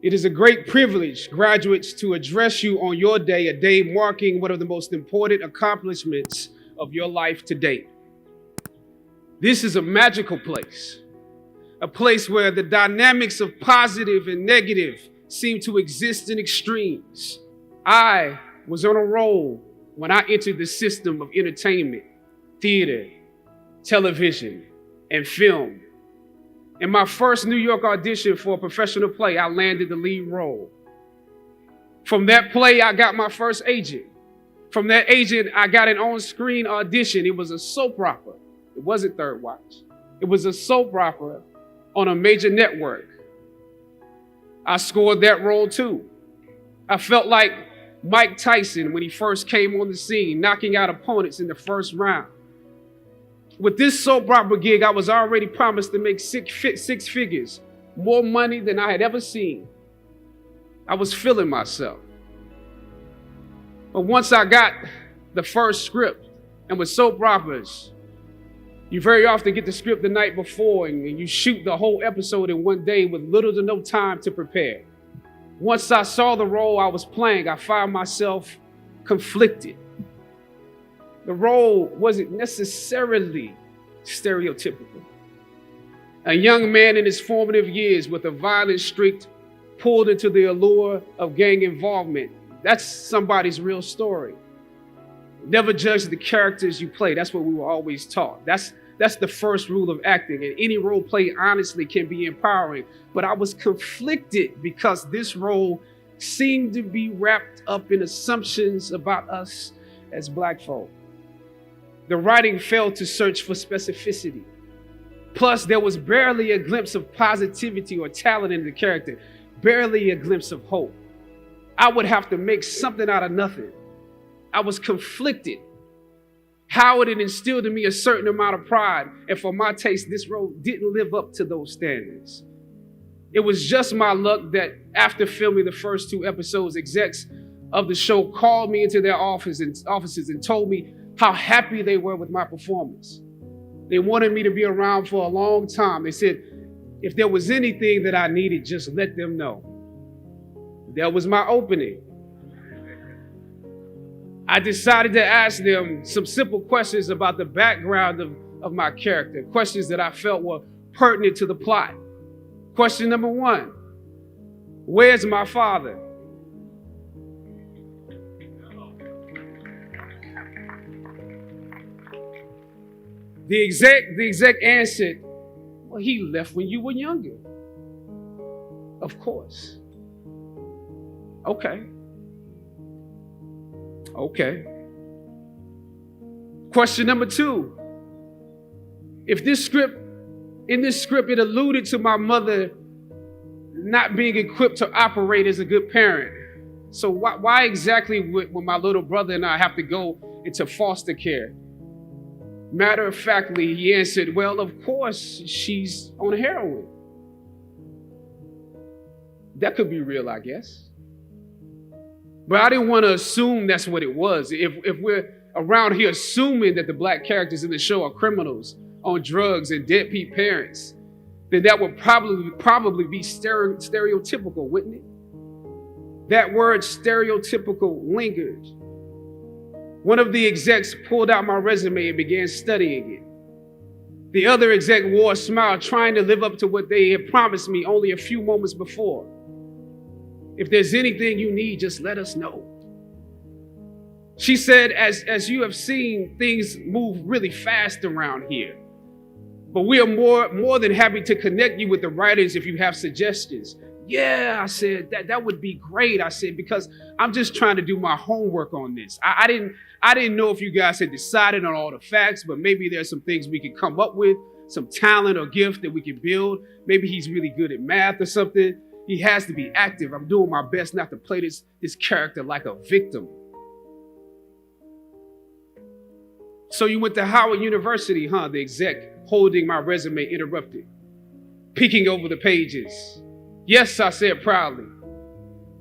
It is a great privilege, graduates, to address you on your day, a day marking one of the most important accomplishments of your life to date. This is a magical place, a place where the dynamics of positive and negative seem to exist in extremes. I was on a roll when I entered the system of entertainment, theater, television, and film. In my first New York audition for a professional play, I landed the lead role. From that play, I got my first agent. From that agent, I got an on-screen audition. It was a soap opera. It wasn't Third Watch. It was a soap opera on a major network. I scored that role too. I felt like Mike Tyson when he first came on the scene, knocking out opponents in the first round. With this soap opera gig, I was already promised to make six figures, more money than I had ever seen. I was feeling myself. But once I got the first script, and with soap operas, you very often get the script the night before and you shoot the whole episode in one day with little to no time to prepare. Once I saw the role I was playing, I found myself conflicted. The role wasn't necessarily stereotypical. A young man in his formative years with a violent streak pulled into the allure of gang involvement. That's somebody's real story. Never judge the characters you play. That's what we were always taught. That's the first rule of acting. And any role play, honestly, can be empowering. But I was conflicted because this role seemed to be wrapped up in assumptions about us as Black folk. The writing failed to search for specificity. Plus, there was barely a glimpse of positivity or talent in the character, barely a glimpse of hope. I would have to make something out of nothing. I was conflicted. Howard had instilled in me a certain amount of pride, and for my taste, this role didn't live up to those standards. It was just my luck that after filming the first 2 episodes, execs of the show called me into their offices and told me how happy they were with my performance. They wanted me to be around for a long time. They said, if there was anything that I needed, just let them know. That was my opening. I decided to ask them some simple questions about the background of my character, questions that I felt were pertinent to the plot. Question number 1, where's my father? The exec answered, well, he left when you were younger. Of course. Okay. Question number 2. In this script, it alluded to my mother not being equipped to operate as a good parent. So why exactly would my little brother and I have to go into foster care? Matter of factly, he answered, well, of course, she's on heroin. That could be real, I guess. But I didn't want to assume that's what it was. If we're around here assuming that the Black characters in the show are criminals on drugs and deadbeat parents, then that would probably be stereotypical, wouldn't it? That word stereotypical lingered. One of the execs pulled out my resume and began studying it. The other exec wore a smile, trying to live up to what they had promised me only a few moments before. If there's anything you need, just let us know. She said, as you have seen, things move really fast around here. But we are more than happy to connect you with the writers if you have suggestions. Yeah, I said, that would be great. I said, because I'm just trying to do my homework on this. I didn't know if you guys had decided on all the facts, but maybe there's some things we could come up with, some talent or gift that we can build. Maybe he's really good at math or something. He has to be active. I'm doing my best not to play this character like a victim. So you went to Howard University, huh? The exec holding my resume interrupted, peeking over the pages. Yes, I said proudly.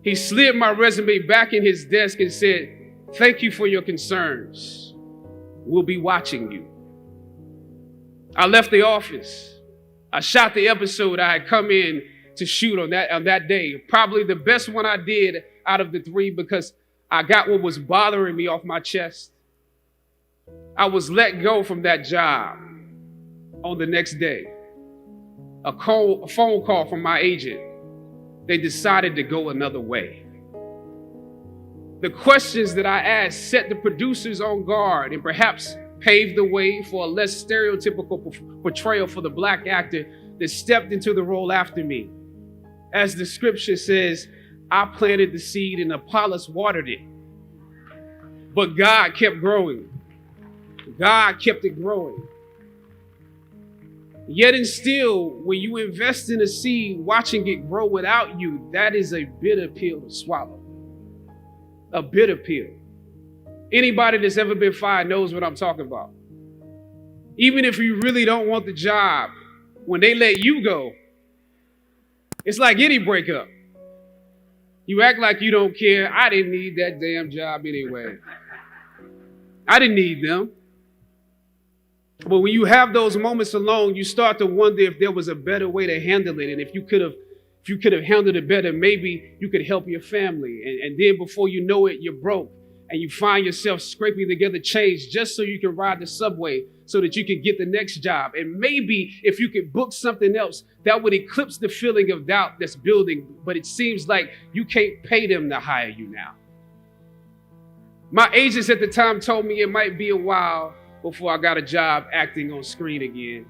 He slid my resume back in his desk and said, thank you for your concerns. We'll be watching you. I left the office. I shot the episode I had come in to shoot on that day. Probably the best one I did out of the three because I got what was bothering me off my chest. I was let go from that job on the next day. A phone call from my agent. They decided to go another way. The questions that I asked set the producers on guard and perhaps paved the way for a less stereotypical portrayal for the black actor that stepped into the role after me. As the scripture says, I planted the seed and Apollos watered it. But God kept growing. God kept it growing. Yet and still, when you invest in a seed, watching it grow without you, that is a bitter pill to swallow. A bitter pill. Anybody that's ever been fired knows what I'm talking about. Even if you really don't want the job, when they let you go, it's like any breakup. You act like you don't care. I didn't need that damn job anyway. I didn't need them. But when you have those moments alone, you start to wonder if there was a better way to handle it. And if you could have handled it better, maybe you could help your family. And then before you know it, you're broke. And you find yourself scraping together change just so you can ride the subway so that you can get the next job. And maybe if you could book something else, that would eclipse the feeling of doubt that's building. But it seems like you can't pay them to hire you now. My agents at the time told me it might be a while before I got a job acting on screen again.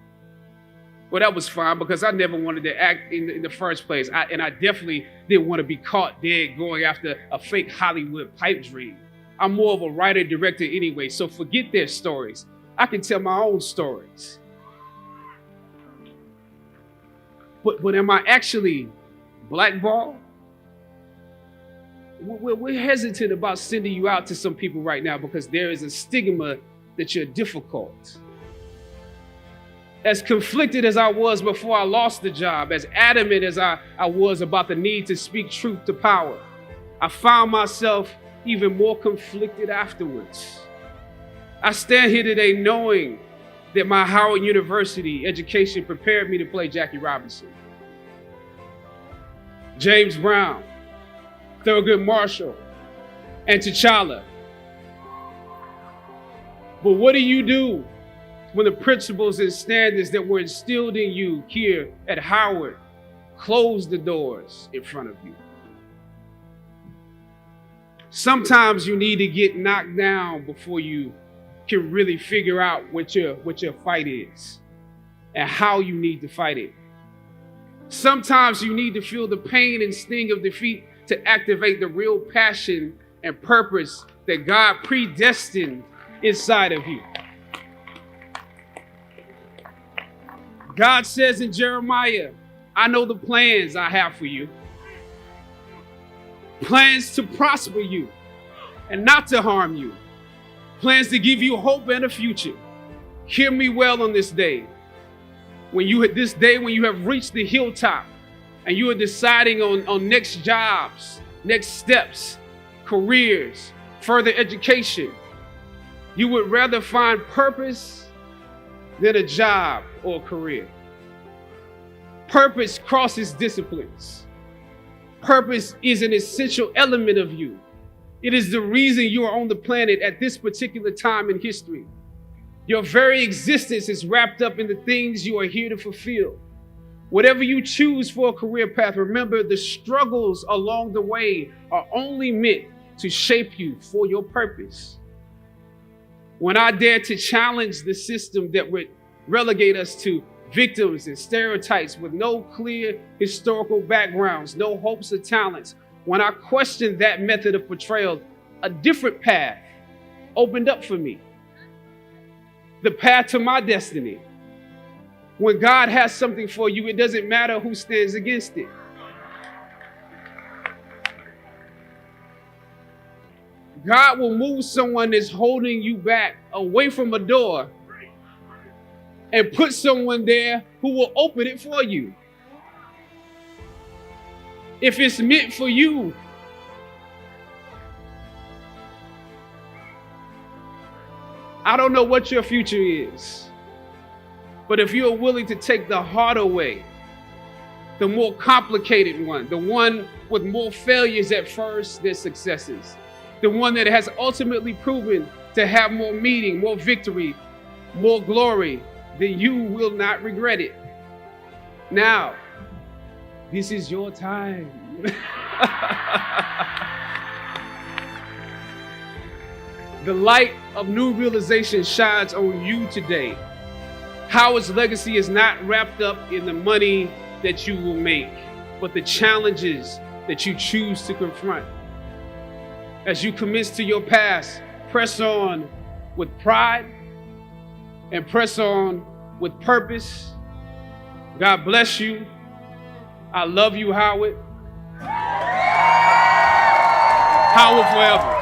Well, that was fine because I never wanted to act in the first place. And I definitely didn't want to be caught dead going after a fake Hollywood pipe dream. I'm more of a writer-director anyway, so forget their stories. I can tell my own stories. But am I actually blackballed? We're hesitant about sending you out to some people right now because there is a stigma that you're difficult. As conflicted as I was before I lost the job, as adamant as I was about the need to speak truth to power, I found myself even more conflicted afterwards. I stand here today knowing that my Howard University education prepared me to play Jackie Robinson, James Brown, Thurgood Marshall, and T'Challa. But what do you do when the principles and standards that were instilled in you here at Howard close the doors in front of you? Sometimes you need to get knocked down before you can really figure out what your fight is and how you need to fight it. Sometimes you need to feel the pain and sting of defeat to activate the real passion and purpose that God predestined inside of you. God says in Jeremiah, I know the plans I have for you. Plans to prosper you and not to harm you. Plans to give you hope and a future. Hear me well on this day. When you have reached the hilltop and you are deciding on next jobs, next steps, careers, further education, you would rather find purpose than a job or a career. Purpose crosses disciplines. Purpose is an essential element of you. It is the reason you are on the planet at this particular time in history. Your very existence is wrapped up in the things you are here to fulfill. Whatever you choose for a career path, remember the struggles along the way are only meant to shape you for your purpose. When I dare to challenge the system that would relegate us to victims and stereotypes with no clear historical backgrounds, no hopes or talents, when I questioned that method of portrayal, a different path opened up for me. The path to my destiny. When God has something for you, it doesn't matter who stands against it. God will move someone that's holding you back away from a door and put someone there who will open it for you. If it's meant for you, I don't know what your future is, but if you're willing to take the harder way, the more complicated one, the one with more failures at first than successes, the one that has ultimately proven to have more meaning, more victory, more glory, then you will not regret it. Now, this is your time. The light of new realization shines on you today. Howard's legacy is not wrapped up in the money that you will make, but the challenges that you choose to confront. As you commit to your past, press on with pride and press on with purpose. God bless you. I love you, Howard. Howard forever.